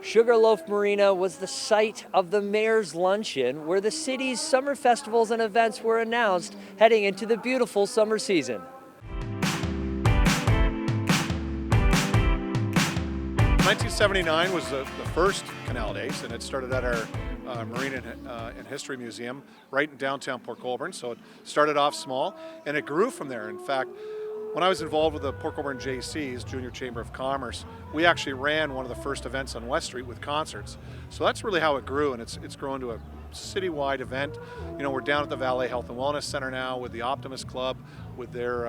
Sugarloaf Marina was the site of the Mayor's Luncheon, where the city's summer festivals and events were announced heading into the beautiful summer season. 1979 was the first Canal Days, and it started at our Marine and History Museum right in downtown Port Colborne. So it started off small, and it grew from there. In fact, when I was involved with the Port Colborne JC's, Junior Chamber of Commerce, we actually ran one of the first events on West Street with concerts. So that's really how it grew, and it's grown to a citywide event. You know, we're down at the Valley Health and Wellness Center now with the Optimist Club, with their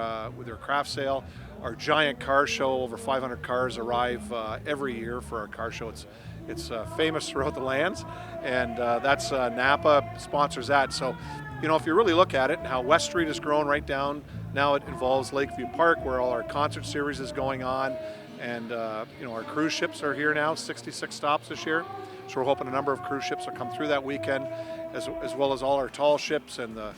craft sale. Our giant car show, over 500 cars arrive every year for our car show. It's famous throughout the lands, and that's Napa sponsors that. So, you know, if you really look at it and how West Street has grown right down, now it involves Lakeview Park, where all our concert series is going on, and you know, our cruise ships are here now, 66 stops this year. So we're hoping a number of cruise ships will come through that weekend, as well as all our tall ships and the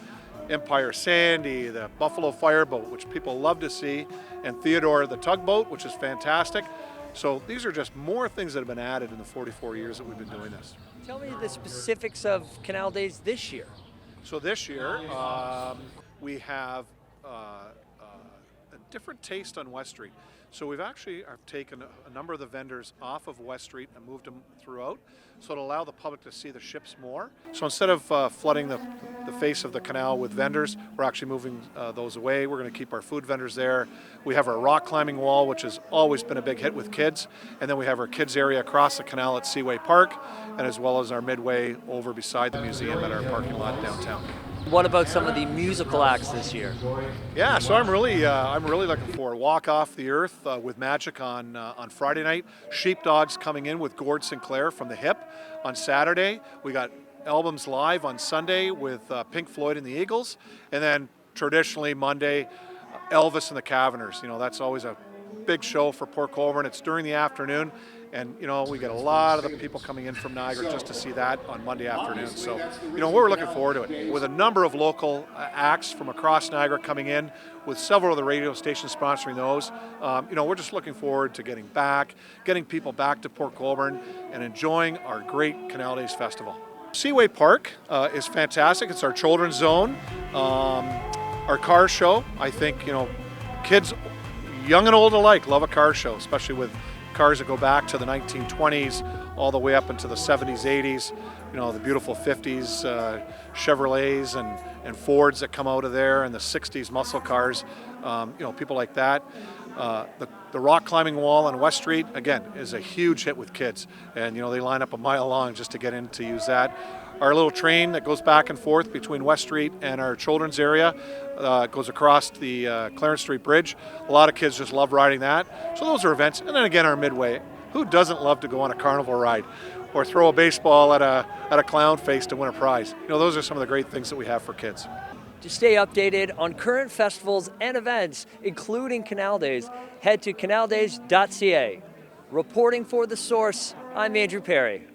Empire Sandy, the Buffalo Fireboat, which people love to see, and Theodore the tugboat, which is fantastic. So these are just more things that have been added in the 44 years that we've been doing this. Tell me the specifics of Canal Days this year. So this year, we have a different taste on West Street. So we've actually taken a number of the vendors off of West Street and moved them throughout, so it'll allow the public to see the ships more. So instead of flooding the face of the canal with vendors, we're actually moving those away. We're going to keep our food vendors there. We have our rock climbing wall, which has always been a big hit with kids. And then we have our kids area across the canal at Seaway Park, and as well as our midway over beside the museum at our parking lot downtown. What about some of the musical acts this year? Yeah, so I'm really looking forward. Walk Off the Earth with Magic on Friday night. Sheepdogs coming in with Gord Sinclair from the Hip on Saturday. We got Albums Live on Sunday with Pink Floyd and the Eagles, and then traditionally Monday, Elvis and the Caverners. You know, that's always a big show for Port Colborne. It's during the afternoon. And, you know, we get a lot of the people coming in from Niagara just to see that on Monday afternoon. So, you know, we're looking forward to it. With a number of local acts from across Niagara coming in, with several of the radio stations sponsoring those, you know, we're just looking forward to getting people back to Port Colborne and enjoying our great Canal Days Festival. Seaway Park is fantastic. It's our children's zone. Our car show, I think, you know, kids, young and old alike, love a car show, especially with cars that go back to the 1920s all the way up into the 70s, 80s, you know, the beautiful 50s Chevrolets and Fords that come out of there, and the 60s muscle cars, you know, people like that. The rock climbing wall on West Street, again, is a huge hit with kids, and, you know, they line up a mile long just to get in to use that. Our little train that goes back and forth between West Street and our children's area goes across the Clarence Street Bridge. A lot of kids just love riding that. So those are events. And then again, our Midway. Who doesn't love to go on a carnival ride or throw a baseball at a clown face to win a prize? You know, those are some of the great things that we have for kids. To stay updated on current festivals and events, including Canal Days, head to canaldays.ca. Reporting for The Source, I'm Andrew Perry.